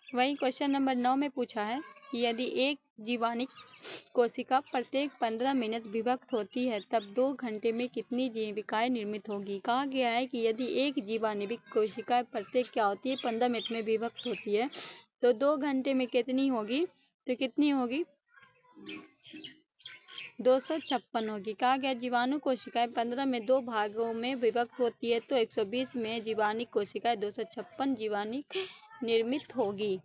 वहीं question number 9 में पूछा है कि यदि एक जीवाणु कोशिका प्रत्येक 15 मिनट विभक्त होती है तब 2 घंटे में कितनी जीविकाएं निर्मित होगी। कहा गया है कि यदि एक जीवाणुविक कोशिका प्रत्येक क्या होती है 15 मिनट में विभक्त होती है तो 2 घंटे में कितनी होगी, तो कितनी होगी 256 होगी। कहा गया जीवाणु कोशिकाएं 15 में 2 भागों में विभक्त होती है तो 120 में जीवाणु कोशिकाएं 256 जीवाणु निर्मित होगी।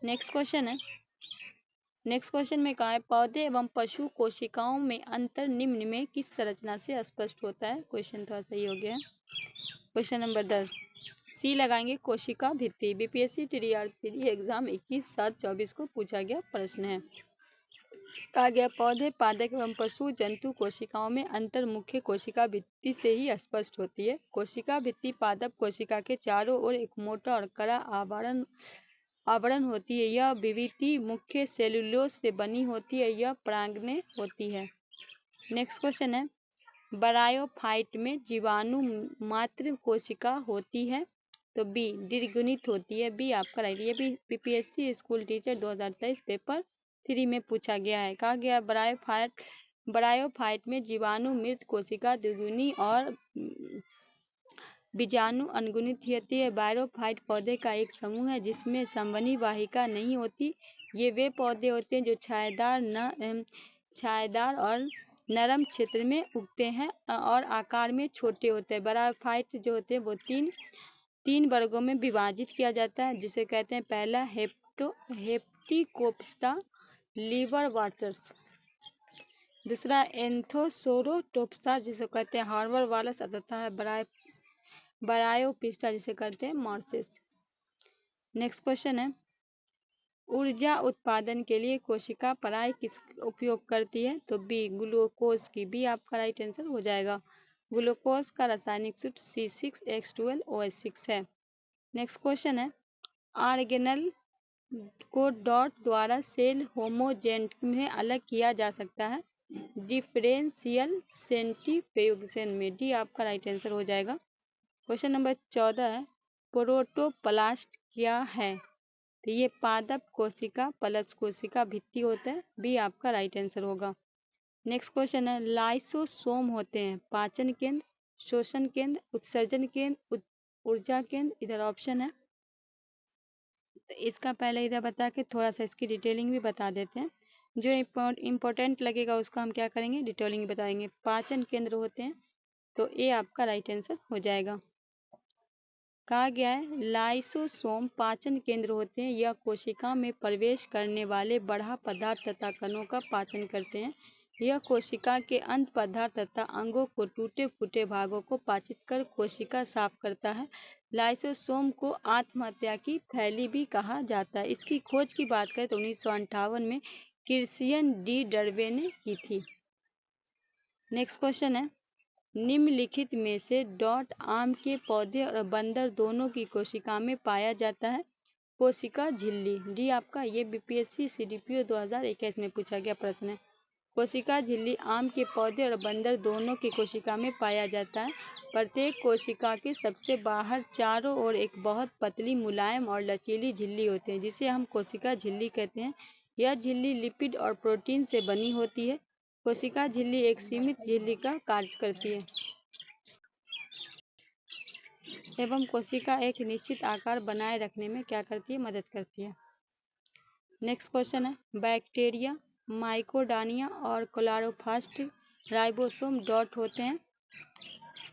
नेक्स्ट क्वेश्चन में कहा है पौधे एवं पशु कोशिकाओं में अंतर निम्न में किस संरचना से स्पष्ट होता है। क्वेश्चन थोड़ा सही हो गया है। क्वेश्चन नंबर 10 सी लगाएंगे कोशिका भित्ति। बीपीएससी TR3 एग्जाम 21/7/24 को पूछा गया प्रश्न है। कहा गया पौधे पादप एवं पशु जंतु कोशिकाओं में अंतर मुख्य कोशिका भित्ति से ही स्पष्ट होती है। कोशिका भित्ति पादप कोशिका के चारों ओर एक मोटा और कड़ा आवरण होती है। यह विभित्ति मुख्य सेलुलोज से बनी होती है। यह परागणीय होती है। नेक्स्ट क्वेश्चन है ब्रायोफाइट में जीवाणु मात्र कोशिका होती है तो बी द्विगुणित होती है। बी आपका राइट। ये भी बीपीएससी स्कूल टीचर 2023 पेपर 3 में पूछा गया है। कहा गया ब्रायोफाइट में जीवाणु मृत कोशिका द्विगुणी और बीजाणु अनगुणित होती है। ब्रायोफाइट पौधे का एक समूह है जिसमें संवहनी वाहिका नहीं होती। ये वे पौधे होते हैं जो छायादार और नरम क्षेत्र में उगते हैं और आकार में छोटे होते हैं। ब्रायोफाइट जो होते हैं वो तीन वर्गों में विभाजित किया जाता है जिसे कहते हैं पहला हेप्टिकोप्सिटा लीवरवर्टस, दूसरा एंथोसोरोटोप्सिटा जिसे कहते हैं हार्बर वालस तथा ब्रायोपिस्टा जिसे कहते हैं मॉर्सेस। नेक्स्ट क्वेश्चन है ऊर्जा उत्पादन के लिए कोशिका पराय किस उपयोग करती है तो बी ग्लूकोज की। बी आपका राइट आंसर हो जाएगा। ग्लूकोज का रासायनिक सूत्र C6H12OH6 है। नेक्स्ट क्वेश्चन है ऑर्गेनल को डॉट द्वारा सेल होमोजेंट में अलग किया जा सकता है डिफरेंशियल सेंट्रीफ्यूगेशन में। डी आपका राइट आंसर हो जाएगा। क्वेश्चन नंबर 14 है प्रोटोप्लास्ट क्या है तो ये पादप कोशिका प्लस कोशिका भित्ति होता है। बी आपका राइट आंसर होगा। नेक्स्ट क्वेश्चन है लाइसोसोम होते हैं पाचन केंद्र, शोषण केंद्र, उत्सर्जन केंद्र, ऊर्जा केंद्र। इधर ऑप्शन है तो इसका पहले इधर बता के थोड़ा सा इसकी डिटेलिंग भी बता देते हैं। जो इम्पोर्टेंट लगेगा उसका हम क्या करेंगे डिटेलिंग बताएंगे। पाचन केंद्र होते हैं तो ए आपका राइट आंसर हो जाएगा। कहा गया है लाइसोसोम पाचन केंद्र होते हैं। यह कोशिका में प्रवेश करने वाले बढ़ा पदार्थ तथा कणों का पाचन करते हैं। यह कोशिका के अंत पदार्थ तथा अंगों को टूटे फूटे भागों को पाचित कर कोशिका साफ करता है। लाइसोसोम को आत्महत्या की थैली भी कहा जाता है। इसकी खोज की बात करें तो 1958 में क्रिश्चियन डी डर्बे ने की थी। नेक्स्ट क्वेश्चन है निम्नलिखित में से डॉट आम के पौधे और बंदर दोनों की कोशिका में पाया जाता है कोशिका झिल्ली। डी आपका ये बीपीएससी CDPO 2021 में पूछा गया प्रश्न है। कोशिका झिल्ली आम के पौधे और बंदर दोनों की कोशिका में पाया जाता है। प्रत्येक कोशिका के सबसे बाहर चारों ओर एक बहुत पतली मुलायम और लचीली झिल्ली होती है जिसे हम कोशिका झिल्ली कहते हैं। यह झिल्ली लिपिड और प्रोटीन से बनी होती है। कोशिका झिल्ली एक सीमित झिल्ली का कार्य करती है एवं कोशिका एक निश्चित आकार बनाए रखने में क्या करती है मदद करती है। नेक्स्ट क्वेश्चन है बैक्टीरिया माइकोडानिया और क्लोरोप्लास्ट राइबोसोम डॉट होते हैं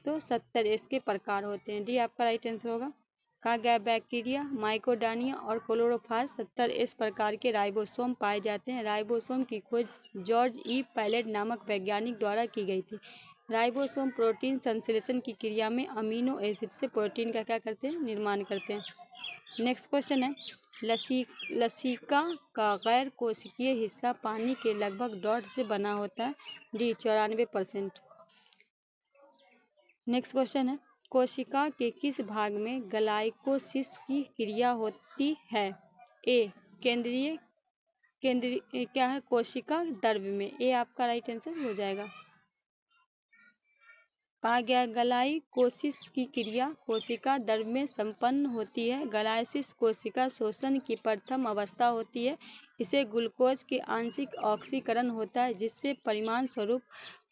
तो 70 इसके प्रकार होते हैं। डी आपका राइट आंसर होगा। कहा गया बैक्टीरिया माइकोडानिया और क्लोरोप्लास्ट 70 इस प्रकार के राइबोसोम पाए जाते हैं। राइबोसोम की खोज जॉर्ज ई पैलेट नामक वैज्ञानिक द्वारा की गई थी। राइबोसोम प्रोटीन संश्लेषण की क्रिया में अमीनो एसिड से प्रोटीन का क्या करते हैं निर्माण करते हैं। नेक्स्ट क्वेश्चन है लसिका का गैर कोशिकीय हिस्सा पानी के लगभग डॉट से बना होता है। डी 94%। नेक्स्ट क्वेश्चन है कोशिका के किस भाग में ग्लाइकोसिस की क्रिया होती है। ए केंद्रीय क्या है कोशिका द्रव्य में। ए आपका राइट आंसर हो जाएगा। कहा गया गलाई कोशिश की क्रिया कोशिका द्रव में संपन्न होती है। गलायसिस कोशिका शोषण की प्रथम अवस्था होती है। इसे ग्लूकोज के आंशिक ऑक्सीकरण होता है, जिससे परिणाम स्वरूप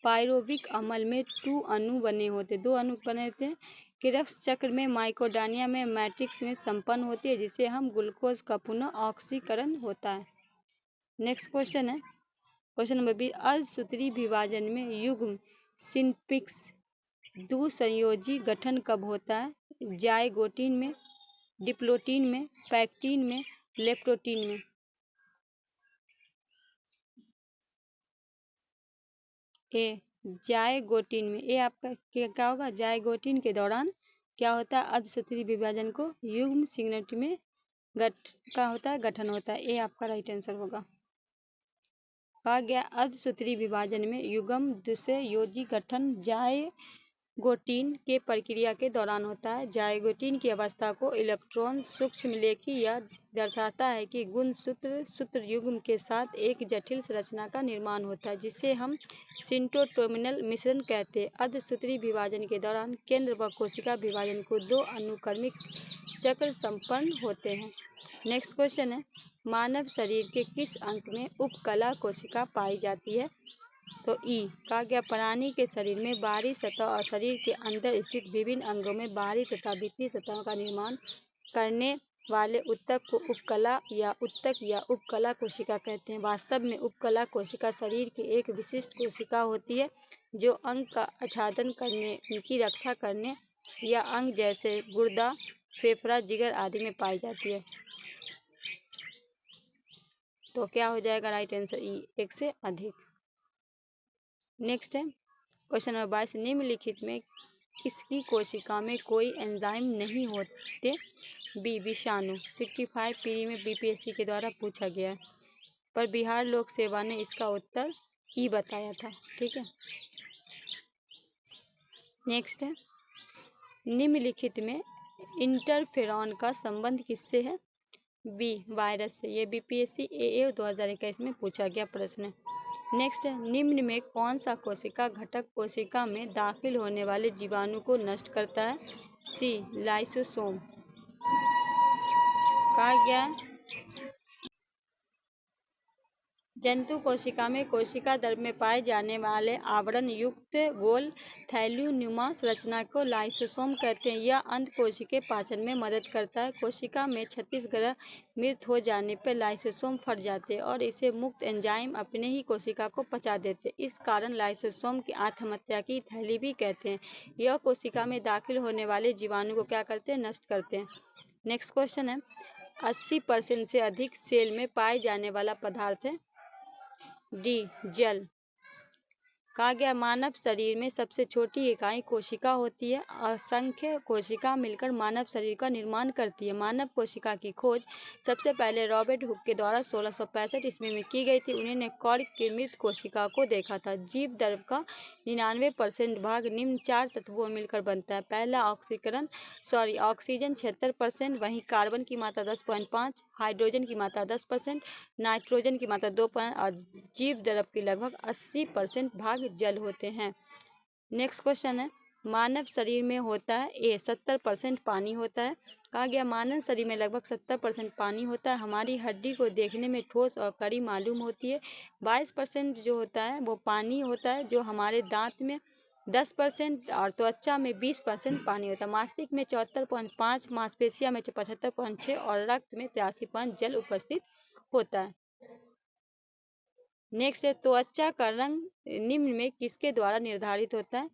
पायरोबिक अम्ल में 2 अणु बने होते हैं। क्रेब्स चक्र में माइटोकॉन्ड्रिया में मैट्रिक्स में संपन्न होती है, जिससे हम ग्लूकोज का पुनः ऑक्सीकरण होता है। नेक्स्ट क्वेश्चन है क्वेश्चन नंबर 20। अर्धसूत्री विभाजन में युग्म सिंप्लेक्स द्विसंयोजी गठन कब होता है? जाइगोटिन में, डिप्लोटिन में, पैक्टिन में, लेप्टोटिन में। ए जाइगोटिन में। ए आपका क्या होगा? जाइगोटिन के दौरान क्या होता है? अर्धसूत्री विभाजन को युग्म सिग्नट में गठन होता है। ए आपका राइट आंसर होगा। कहा गया अर्धसूत्री विभाजन में युग्म द्विसंयोजी गठन जाइगोटिन के प्रक्रिया के दौरान होता है। जाइगोटिन की अवस्था को इलेक्ट्रॉन सूक्ष्मलेखी यह दर्शाता है कि गुणसूत्र युग्म के साथ एक जटिल संरचना का निर्माण होता है, जिसे हम सिंटोटर्मिनल मिश्रण कहते हैं। अर्धसूत्री विभाजन के दौरान केंद्र व कोशिका विभाजन को 2 अनुक्रमिक चक्र संपन्न होते हैं। नेक्स्ट क्वेश्चन है मानव शरीर के किस अंग में उपकला कोशिका पाई जाती है? तो ई। कहा गया प्राणी के शरीर में बाहरी सतह और शरीर के अंदर स्थित विभिन्न अंगों में बाहरी तथा भीतरी सतहों का निर्माण करने वाले ऊतक को उपकला या उपकला कोशिका कहते हैं। वास्तव में उपकला कोशिका शरीर की एक विशिष्ट कोशिका होती है, जो अंग का आच्छादन करने, उनकी रक्षा करने या अंग जैसे गुर्दा, फेफड़ा, जिगर आदि में पाई जाती है। तो क्या हो जाएगा राइट आंसर? ई, एक से अधिक। नेक्स्ट है क्वेश्चन नंबर 22। निम्नलिखित में किसकी कोशिका में कोई एंजाइम नहीं होते? बी विषाणु। 65 पीढ़ी में बीपीएससी के द्वारा पूछा गया है, पर बिहार लोक सेवा ने इसका उत्तर ई बताया था। ठीक है। नेक्स्ट है निम्नलिखित में इंटरफेरॉन का संबंध किससे है? बी वायरस से। ये बीपीएससी एए 2021 में पूछा गया प्रश्न है। नेक्स्ट है निम्न में कौन सा कोशिका घटक कोशिका में दाखिल होने वाले जीवाणु को नष्ट करता है? सी लाइसोसोम। कहा गया जंतु कोशिका में कोशिका द्रव में पाए जाने वाले आवरण युक्त गोल थैलीनुमा संरचना को लाइसोसोम कहते हैं। यह अंतःकोशिकीय पाचन में मदद करता है। कोशिका में क्षतिग्रस्त मृत हो जाने पर लाइसोसोम फट जाते हैं और इसे मुक्त एंजाइम अपने ही कोशिका को पचा देते हैं। इस कारण लाइसोसोम की आत्महत्या की थैली भी कहते हैं। यह कोशिका में दाखिल होने वाले जीवाणु को क्या करते हैं? नष्ट करते हैं। नेक्स्ट क्वेश्चन है 80% से अधिक सेल में पाए जाने वाला पदार्थ है? डी जल। कहा गया मानव शरीर में सबसे छोटी इकाई कोशिका होती है। असंख्य कोशिका मिलकर मानव शरीर का निर्माण करती है। मानव कोशिका की खोज सबसे पहले रॉबर्ट हुक के द्वारा 1665 ईस्वी में की गई थी। उन्होंने कॉर्क की मृत कोशिका को देखा था। जीव द्रव का 99% भाग निम्न 4 तत्वों में मिलकर बनता है। पहला ऑक्सीजन 76%, वहीं कार्बन की मात्रा 10.5, हाइड्रोजन की मात्रा 10%, नाइट्रोजन की मात्रा 2% और जीव द्रव की लगभग 80% भाग जल होते हैं। नेक्स्ट क्वेश्चन है मानव शरीर में होता है? ए 70% पानी होता है। कहा गया मानव शरीर में लगभग 70% पानी होता है। हमारी हड्डी को देखने में ठोस और कड़ी मालूम होती है। 22% जो होता है वो पानी होता है, जो हमारे दांत में 10% और त्वचा में 20% पानी होता है। मस्तिष्क में 74.5, मांसपेशियों में 75.6 और रक्त में 83% जल उपस्थित होता है। नेक्स्ट है त्वचा का रंग निम्न में किसके द्वारा निर्धारित होता है?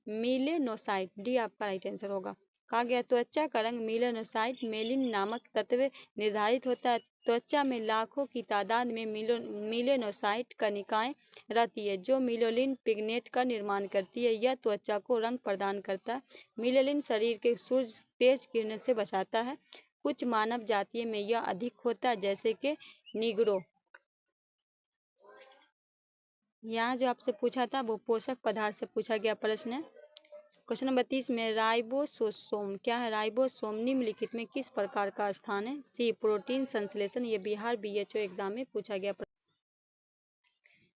मेलेनोसाइट। डी आपका राइट आंसर होगा। कहा गया त्वचा का रंग मेलेनोसाइट मेलिन नामक तत्व निर्धारित होता है। त्वचा में लाखों की तादाद में मेलेनोसाइट कणिकाएं रहती है, जो मेलानिन पिगमेंट का निर्माण करती है। यह त्वचा को रंग प्रदान करता है। मेलानिन शरीर के सूर्य तेज किरणों से बचाता है। कुछ मानव जातियों में यह अधिक होता है, जैसे कि निग्रो। यहाँ जो आपसे पूछा था वो पोषक पदार्थ से पूछा गया प्रश्न है। क्वेश्चन नंबर 30 में राइबोसोम क्या है? राइबोसोम निम्नलिखित में किस प्रकार का स्थान है? सी प्रोटीन संश्लेषण। ये बिहार बीएचओ एग्जाम में पूछा गया।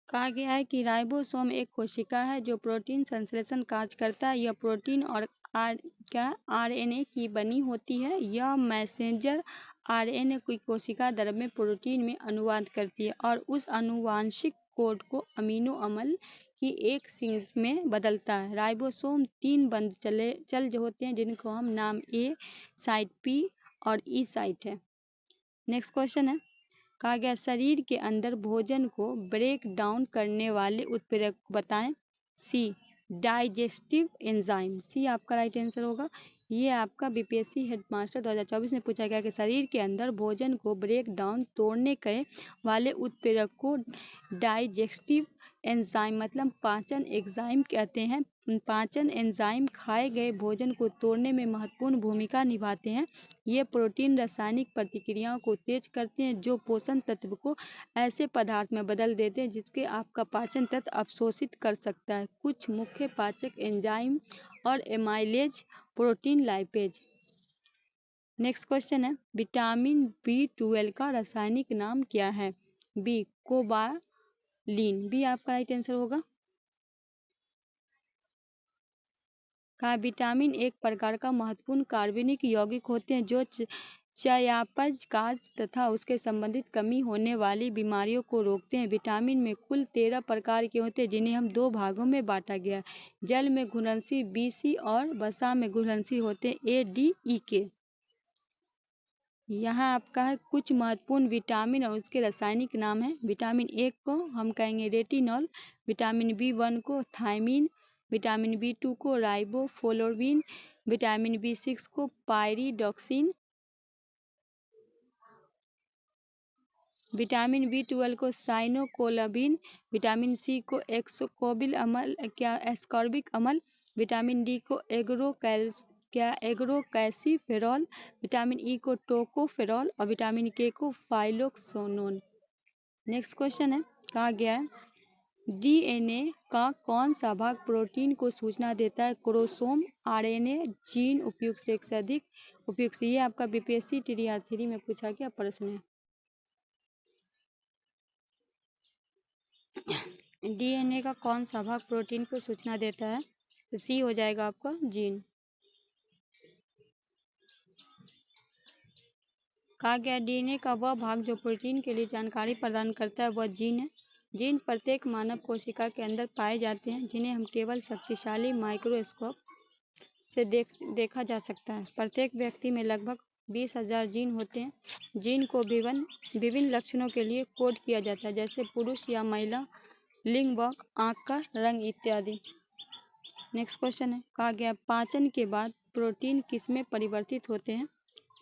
कहा गया है कि राइबोसोम एक कोशिका है जो प्रोटीन संश्लेषण कार्य करता है। यह प्रोटीन और आरएनए की बनी होती है। यह मैसेंजर आरएनए की कोशिका द्रव्य में प्रोटीन में अनुवाद करती है और उस आनुवांशिक कोड को अमीनो अम्ल की एक श्रृंखला में बदलता है। राइबोसोम 3 बंद चल होते हैं जिनको हम नाम ए साइट, पी और ई साइट है। नेक्स्ट क्वेश्चन है, कहा गया शरीर के अंदर भोजन को ब्रेक डाउन करने वाले उत्प्रेरक बताएं। सी डाइजेस्टिव एंजाइम, सी आपका राइट आंसर होगा। ये आपका बीपीएससी हेडमास्टर 2024 में पूछा गया कि शरीर के अंदर भोजन को ब्रेक डाउन तोड़ने के वाले उत्प्रेरक को डाइजेस्टिव एंजाइम मतलब पाचन एंजाइम कहते हैं। पाचन एंजाइम खाए गए भोजन को तोड़ने में महत्वपूर्ण भूमिका निभाते हैं। ये प्रोटीन रासायनिक प्रतिक्रियाओं को तेज करते हैं जो पोषण तत्व को ऐसे पदार्थ में बदल देते हैं जिसके आपका पाचन तंत्र अवशोषित कर सकता है। कुछ मुख्य पाचक एंजाइम और amylase, protein lipase. Next question है, विटामिन B12 का रासायनिक नाम क्या है। बी कोबालिन, बी आपका राइट आंसर होगा। कहा विटामिन एक प्रकार का महत्वपूर्ण कार्बनिक यौगिक होते हैं जो चयापचय कार्य तथा उसके संबंधित कमी होने वाली बीमारियों को रोकते हैं। विटामिन में कुल 13 प्रकार के होते हैं जिन्हें हम 2 भागों में बांटा गया है। जल में घुलनशील BC और वसा में घुलनशील होते हैं ADE। यहाँ आपका है कुछ महत्वपूर्ण विटामिन और उसके रासायनिक नाम है। विटामिन ए को हम कहेंगे रेटिनॉल, विटामिन B1 को थायमीन, विटामिन B2 को राइबोफ्लोविन, विटामिन B6 को पायरिडॉक्सिन, विटामिन B12 को साइनोकोलाबिन, विटामिन C को एस्कॉर्बिक अम्ल, विटामिन D को एग्रोकैल्सिफेरॉल, विटामिन E को टोकोफेरॉल और विटामिन K को फाइलोक्सोनोन। नेक्स्ट क्वेश्चन है, कहा गया है DNA का कौन सा भाग प्रोटीन को सूचना देता है। क्रोमोसोम, RNA, जीन, उपयुक्त से एक से अधिक, उपयुक्त। ये आपका बीपीएससी TR 3 में पूछा गया प्रश्न है। DNA का कौन सा भाग प्रोटीन को सूचना देता है, तो सी हो जाएगा आपका जीन। कहा गया DNA का वह भाग जो प्रोटीन के लिए जानकारी प्रदान करता है वह जीन है। जीन प्रत्येक मानव कोशिका के अंदर पाए जाते हैं जिन्हें हम केवल शक्तिशाली माइक्रोस्कोप से देखा जा सकता है। प्रत्येक व्यक्ति में लगभग 20,000 जीन होते हैं। जीन को विभिन्न लक्षणों के लिए कोड किया जाता है जैसे पुरुष या महिला, लिंग, वर्ग, आँख का रंग इत्यादि। नेक्स्ट क्वेश्चन है, कहा गया पाचन के बाद प्रोटीन किस में परिवर्तित होते हैं।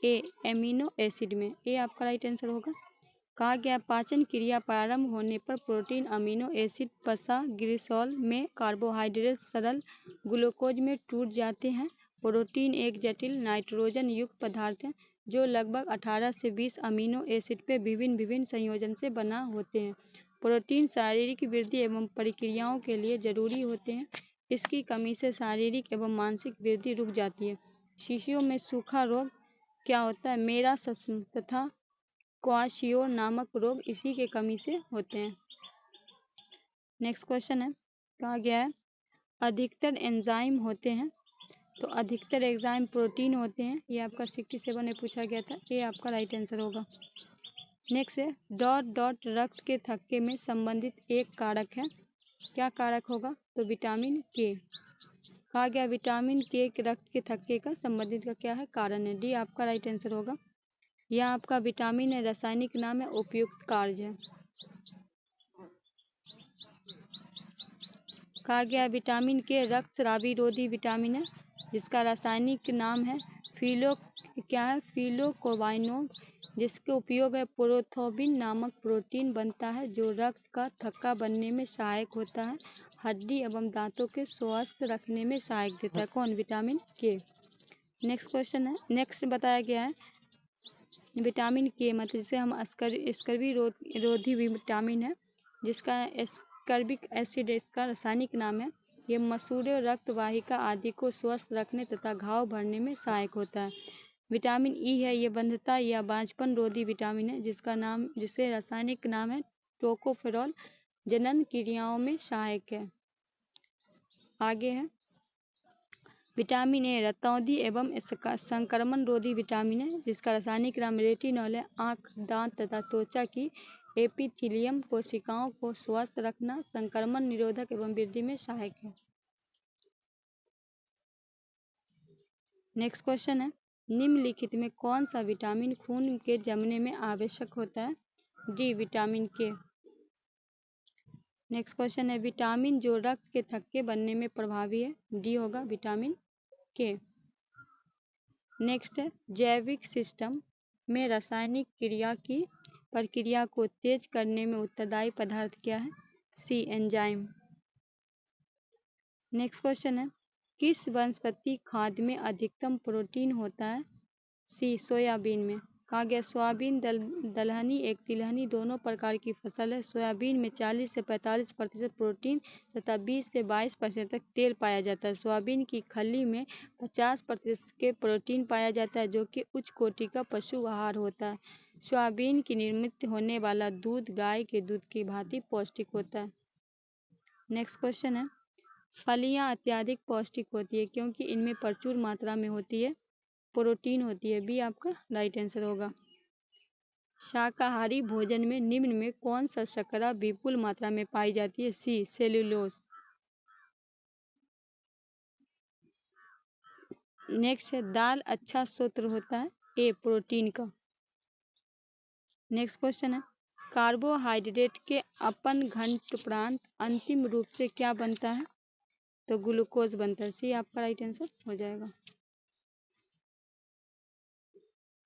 ए एमिनो एसिड में, ए आपका राइट आंसर होगा। कहा गया पाचन क्रिया प्रारंभ होने पर प्रोटीन अमीनो एसिड वसा ग्लिसरॉल में कार्बोहाइड्रेट सरल ग्लूकोज में टूट जाते हैं। प्रोटीन एक जटिल नाइट्रोजन युक्त पदार्थ है जो लगभग 18 से 20 अमीनो एसिड पे विभिन्न संयोजन से बना होते हैं। प्रोटीन शारीरिक वृद्धि एवं प्रक्रियाओं के लिए जरूरी होते हैं। इसकी कमी से शारीरिक एवं मानसिक वृद्धि रुक जाती है। शिशुओं में सूखा रोग क्या होता है, मेरासम तथा क्वाशियोर नामक रोग इसी के कमी से होते हैं। नेक्स्ट क्वेश्चन है, कहा गया है अधिकतर एंजाइम होते हैं, तो अधिकतर एंजाइम प्रोटीन होते हैं। ये आपका 67 में पूछा गया था, ये आपका राइट आंसर होगा। नेक्स्ट है डॉट रक्त के थक्के में संबंधित एक कारक है, क्या कारक होगा, तो विटामिन के। कहा गया विटामिन के रक्त के थक्के का संबंधित का क्या है, कारण है। डी आपका राइट आंसर होगा। यह आपका विटामिन है, रासायनिक नाम है, उपयुक्त कार्य है। कहा गया विटामिन के रक्त स्रावी रोधी विटामिन है जिसका रासायनिक नाम है फिलोकोबाइनोन, जिसके उपयोग है प्रोथ्रोम्बिन नामक प्रोटीन बनता है जो रक्त का थक्का बनने में सहायक होता है। हड्डी एवं दांतों के स्वस्थ रखने में सहायक देता है। कौन, विटामिन के। नेक्स्ट क्वेश्चन है, नेक्स्ट बताया गया है विटामिन के मतलब जिसे हम स्कर्वी रोधी विटामिन है जिसका स्कर्बिक एसिड इसका रासायनिक नाम है। ये मसूड़े, रक्त वाहिका आदि को स्वस्थ रखने तथा घाव भरने में सहायक होता है। विटामिन ई है, ये बंधता या बांझपन रोधी विटामिन है जिसे रासायनिक नाम है टोकोफेरॉल। जनन क्रियाओं में सहायक है। आगे है विटामिन ए रतौंधी एवं संक्रमण रोधी विटामिन है जिसका रासायनिक नाम रेटिनॉल है। आँख, दांत तथा त्वचा की एपिथीलियम कोशिकाओं को स्वस्थ रखना, संक्रमण निरोधक एवं वृद्धि में सहायक है। नेक्स्ट क्वेश्चन है निम्नलिखित में कौन सा विटामिन खून के जमने में आवश्यक होता है? डी विटामिन के। नेक्स्ट क्वेश्चन है विटामिन जो रक्त के थक्के बनने में प्रभावी है? डी होगा विटामिन के। नेक्स्ट है जैविक सिस्टम में रासायनिक क्रिया की प्रक्रिया को तेज करने में उत्तरदायी पदार्थ क्या है? सी एंजाइम। नेक्स्ट क्वेश्चन है किस वनस्पति खाद्य में अधिकतम प्रोटीन होता है? सी सोयाबीन में। कहा गया सोयाबीन दलहनी एक तिलहनी दोनों प्रकार की फसल है। सोयाबीन में 40 से 45% प्रोटीन तथा 20 से 22% तक तेल पाया जाता है। सोयाबीन की खली में 50% के प्रोटीन पाया जाता है जो कि उच्च कोटि का पशु आहार होता है। सोयाबीन की निर्मित होने वाला दूध गाय के दूध की भांति पौष्टिक होता है। नेक्स्ट क्वेश्चन है फलियां अत्यधिक पौष्टिक होती है क्योंकि इनमें प्रचुर मात्रा में होती है प्रोटीन होती है। बी आपका राइट आंसर होगा। शाकाहारी भोजन में निम्न में कौन सा शर्करा विपुल मात्रा में पाई जाती है? सी सेल्यूलोज। नेक्स्ट है दाल अच्छा स्रोत होता है? ए प्रोटीन का। नेक्स्ट क्वेश्चन है कार्बोहाइड्रेट के अपन घंटोपरांत अंतिम रूप से क्या बनता है? तो ग्लूकोज बनता है। सी आपका राइट आंसर हो जाएगा।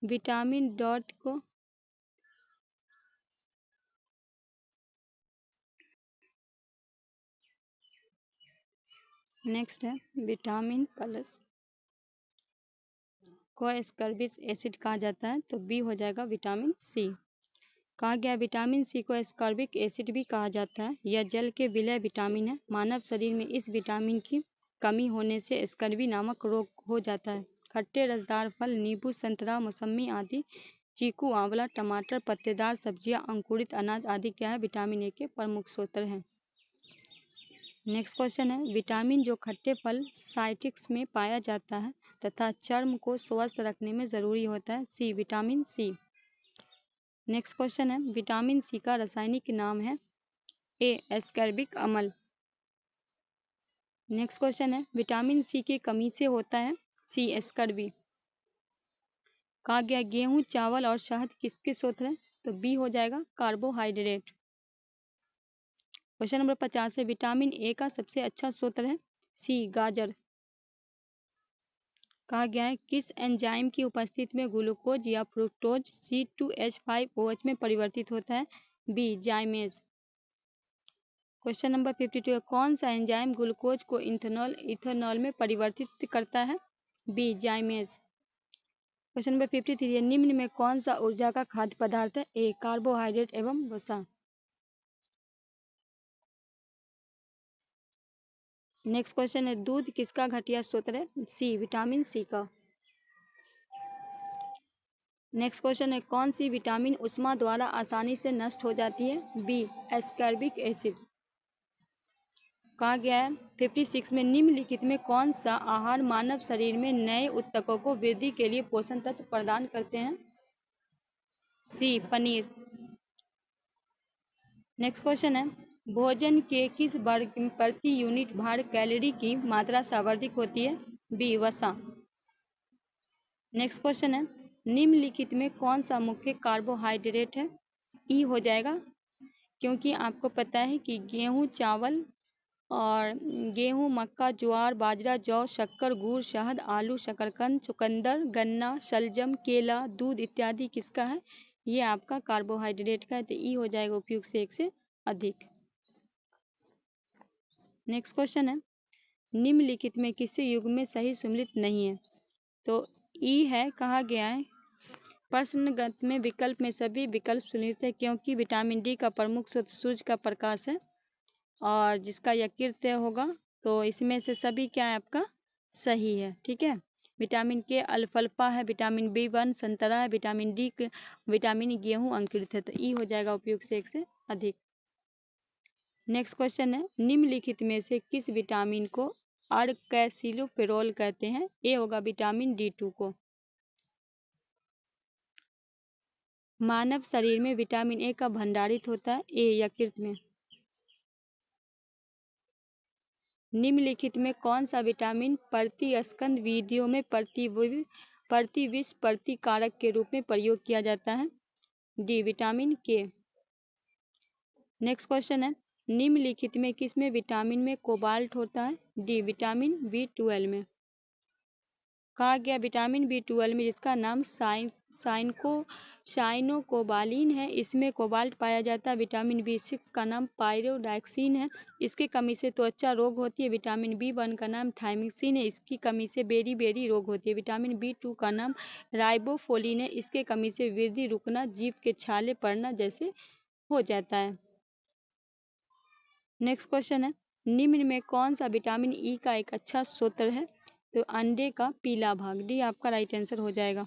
विटामिन डॉट को नेक्स्ट है विटामिन प्लस को एस्कॉर्बिक एसिड कहा जाता है। तो बी हो जाएगा विटामिन सी। कहा गया विटामिन सी को एस्कॉर्बिक एसिड भी कहा जाता है। यह जल के विलय विटामिन है। मानव शरीर में इस विटामिन की कमी होने से स्कर्वी नामक रोग हो जाता है। खट्टे रसदार फल नींबू संतरा मौसमी आदि चीकू आंवला टमाटर पत्तेदार सब्जियां अंकुरित अनाज आदि क्या है? विटामिन ए के प्रमुख स्रोत हैं। नेक्स्ट क्वेश्चन है विटामिन जो खट्टे फल साइट्रिक्स में पाया जाता है तथा चर्म को स्वस्थ रखने में जरूरी होता है। C vitamin C. Next question है विटामिन सी का रासायनिक नाम है? ए एस्कॉर्बिक अम्ल। नेक्स्ट क्वेश्चन है विटामिन सी की कमी से होता है? C scurvy. कहा गया गेहूं चावल और शहद किसके स्रोत हैं? तो बी हो जाएगा कार्बोहाइड्रेट। क्वेश्चन नंबर 50 है विटामिन ए का सबसे अच्छा स्रोत है? सी गाजर। कहा गया है किस एंजाइम की उपस्थिति में ग्लूकोज या फ्रुक्टोज C2H5OH में परिवर्तित होता है? बी जाइमेज। क्वेश्चन नंबर 52 है कौन सा एंजाइम ग्लूकोज को इथेनॉल में परिवर्तित करता है? बी जाइमेज। क्वेश्चन नंबर 53 है निम्न में कौन सा ऊर्जा का खाद्य पदार्थ है? ए कार्बोहाइड्रेट एवं वसा। नेक्स्ट क्वेश्चन है दूध किसका घटिया स्रोत है? सी विटामिन सी का। नेक्स्ट क्वेश्चन है कौन सी विटामिन उष्मा द्वारा आसानी से नष्ट हो जाती है? B ascorbic acid. कहा गया है 56 में निम्नलिखित में कौन सा आहार मानव शरीर में नए ऊतकों को वृद्धि के लिए पोषण तत्व प्रदान करते हैं? सी पनीर। नेक्स्ट क्वेश्चन है भोजन के किस वर्ग में प्रति यूनिट भार कैलोरी की मात्रा सर्वाधिक होती है? बी वसा। नेक्स्ट क्वेश्चन है निम्नलिखित में कौन सा मुख्य कार्बोहाइड्रेट है? ई हो जाएगा क्योंकि आपको पता है कि गेहूं चावल और गेहूं मक्का ज्वार बाजरा जौ शक्कर गुड़ शहद आलू शकरकंद चुकंदर गन्ना शलजम केला दूध इत्यादि किसका है? ये आपका कार्बोहाइड्रेट का है। तो ई हो जाएगा उपयुक्त से एक से अधिक। नेक्स्ट क्वेश्चन है निम्नलिखित में किसी युग में सही सम्मिलित नहीं है? तो ई है। कहा गया है प्रश्नगत में विकल्प में सभी विकल्प सुनिश्चित है क्योंकि विटामिन डी का प्रमुख स्रोत सूर्य का प्रकाश है और जिसका यकृत होगा तो इसमें से सभी क्या है आपका सही है। ठीक है विटामिन के अल्फाल्फा है विटामिन B1 संतरा है विटामिन डी विटामिन गेहूं अंकुरित है। तो ई हो जाएगा उपयुक्त से एक से अधिक। नेक्स्ट क्वेश्चन है, निम्नलिखित में से किस विटामिन को अर्कैसिलोपेरोल कहते हैं? ए होगा विटामिन D2 को। मानव शरीर में विटामिन ए का भंडारित होता है, ए यकृत में। निम्नलिखित में कौन सा विटामिन प्रतिस्कंद विधियों में प्रतिविष प्रतिकारक के रूप में प्रयोग किया जाता है? डी विटामिन के। नेक्स्ट क्वेश्चन है, निम्नलिखित में किसमें विटामिन में कोबाल्ट होता है? डी विटामिन B12 में। कहा गया विटामिन B12 में जिसका नाम साइनोकोबालिन है, इसमें कोबाल्ट पाया जाता है। विटामिन B6 का नाम पायरोडाक्सिन है, इसकी कमी से त्वचा रोग होती है। विटामिन B1 का नाम थायमिक्सिन है, इसकी कमी से बेरी रोग होती है। विटामिन B2 का नाम राइबोफ्लोविन है, इसके कमी से वृद्धि रुकना, जीभ के छाले पड़ना जैसे हो जाता है। नेक्स्ट क्वेश्चन है, निम्न में कौन सा विटामिन ई का एक अच्छा स्रोत है? तो अंडे का पीला भाग, डी आपका राइट आंसर हो जाएगा।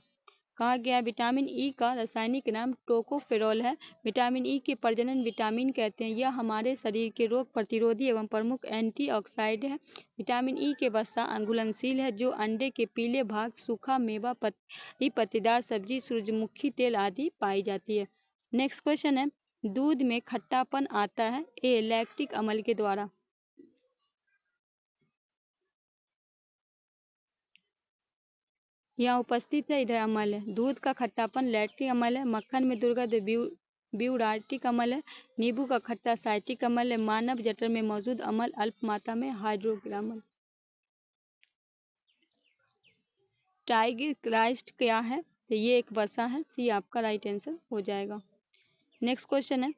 कहा गया विटामिन ई का रासायनिक नाम टोकोफेरोल है। विटामिन ई के प्रजनन विटामिन कहते हैं। यह हमारे शरीर के रोग प्रतिरोधी एवं प्रमुख एंटीऑक्सीडेंट है। विटामिन ई के वसा घुलनशील है जो अंडे के पीले भाग, सूखा मेवा, पत्तीदार सब्जी, सूरजमुखी तेल आदि पाई जाती है। नेक्स्ट क्वेश्चन है, दूध में खट्टापन आता है? ए लैक्टिक अम्ल के द्वारा। यहाँ उपस्थित है, इधर अम्ल है। दूध का खट्टापन लैक्टिक अम्ल है। मक्खन में दुर्गंध ब्यूराटिक अम्ल है। नींबू का खट्टा साइट्रिक अम्ल है। मानव जठर में मौजूद अम्ल अल्प मात्रा में हाइड्रोग्राम। ट्राइग्लिसराइड क्या है? तो ये एक वसा है, सी आपका राइट आंसर हो जाएगा। नेक्स्ट क्वेश्चन है,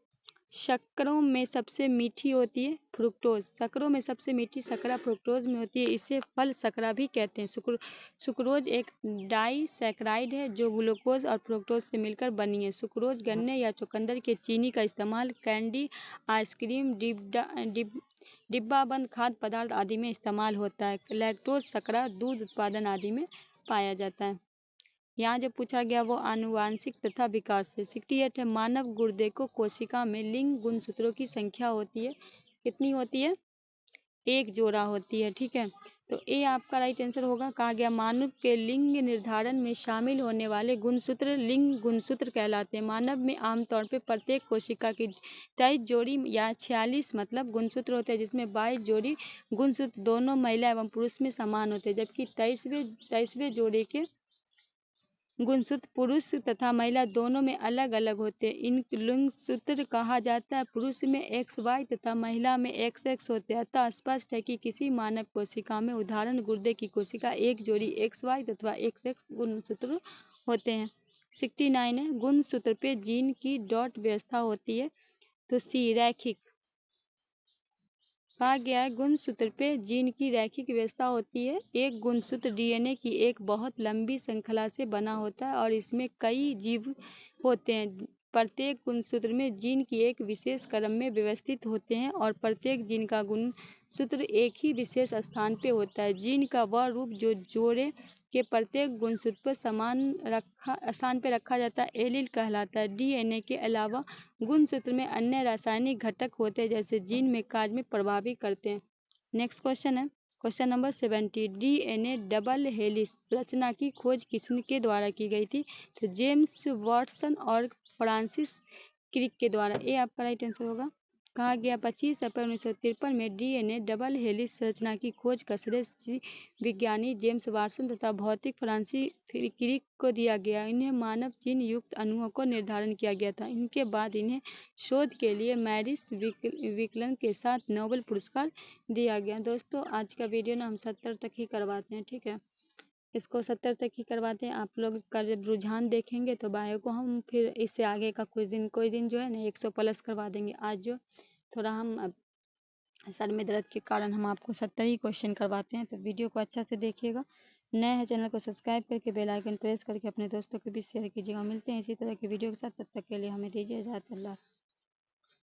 शक्करों में सबसे मीठी होती है फ्रुक्टोज। शक्करों में सबसे मीठी शर्करा फ्रुक्टोज में होती है, इसे फल शर्करा भी कहते हैं। सुक्रोज एक डाइसैकराइड है जो ग्लूकोज और फ्रुक्टोज से मिलकर बनी है। सुक्रोज गन्ने या चुकंदर के चीनी का इस्तेमाल कैंडी, आइसक्रीम, डिब्बाबंद खाद्य पदार्थ आदि में इस्तेमाल होता है। लैक्टोज शर्करा दूध उत्पादन आदि में पाया जाता है। यहाँ जो पूछा गया वो आनुवांशिक तथा विकास है। 68 है, मानव गुर्दे को कोशिका में लिंग गुणसूत्रों की संख्या होती है, कितनी होती है? एक जोड़ा होती है, ठीक है। तो ए आपका राइट आंसर होगा। कहा गया मानव के लिंग निर्धारण में शामिल होने वाले गुणसूत्र लिंग गुणसूत्र कहलाते हैं। मानव में आमतौर पर प्रत्येक कोशिका की 23 जोड़ी या 46 मतलब गुणसूत्र होते हैं, जिसमें 22 जोड़ी गुणसूत्र दोनों महिला एवं पुरुष में समान होते हैं, जबकि 23वें जोड़े के गुणसूत्र पुरुष तथा महिला दोनों में अलग अलग होते हैं। इन गुणसूत्र कहा जाता है पुरुष में XY तथा महिला में XX होते हैं। अतः स्पष्ट है कि किसी मानव कोशिका में, उदाहरण गुर्दे की कोशिका, एक जोड़ी XY तथा XX गुणसूत्र होते हैं। 69 है, गुणसूत्र पे जीन की डॉट व्यवस्था होती है, तो सी रैखिक। कहा गया है गुणसूत्र पे जीन की रैखिक व्यवस्था होती है। एक गुणसूत्र DNA की एक बहुत लंबी श्रृंखला से बना होता है और इसमें कई जीव होते हैं। प्रत्येक गुणसूत्र में जीन की एक विशेष क्रम में व्यवस्थित होते हैं और प्रत्येक जीन का गुणसूत्र एक ही विशेष स्थान पे होता है। जीन का वह रूप जो जोड़े के प्रत्येक गुणसूत्र पर स्थान पे रखा जाता है एलील कहलाता है। DNA के अलावा गुणसूत्र में अन्य रासायनिक घटक होते हैं जैसे जीन में कार्य में प्रभावित करते हैं। नेक्स्ट क्वेश्चन है, question number 70, DNA double helix रचना की खोज किसके द्वारा की गई थी? तो जेम्स वाटसन और फ्रांसिस क्रिक के द्वारा। ए आपका राइट आंसर होगा। कहा गया 25 अप्रैल 1953 में DNA डबल हेलिक्स रचना की खोज का श्रेय विज्ञानी जेम्स वाटसन तथा भौतिक फ्रांसिस क्रिक को दिया गया। इन्हें मानव जीन युक्त अणुओं को निर्धारण किया गया था। इनके बाद इन्हें शोध के लिए मैरिस विकलन के साथ नोबेल पुरस्कार दिया गया। दोस्तों आज का वीडियो ना हम 70 तक ही करवाते हैं, ठीक है, इसको 70 तक ही करवाते हैं। आप लोग का जब रुझान देखेंगे तो बायो को हम फिर इससे आगे का कोई दिन जो है ना 100 प्लस करवा देंगे। आज जो थोड़ा हम सर में दर्द के कारण हम आपको 70 ही क्वेश्चन करवाते हैं, तो वीडियो को अच्छा से देखिएगा। नए हैं चैनल को सब्सक्राइब करके बेल आइकन प्रेस करके अपने दोस्तों को भी शेयर कीजिएगा। मिलते हैं इसी तरह की वीडियो के साथ, तब तक के लिए हमें दीजिए इजाज़त। अल्लाह।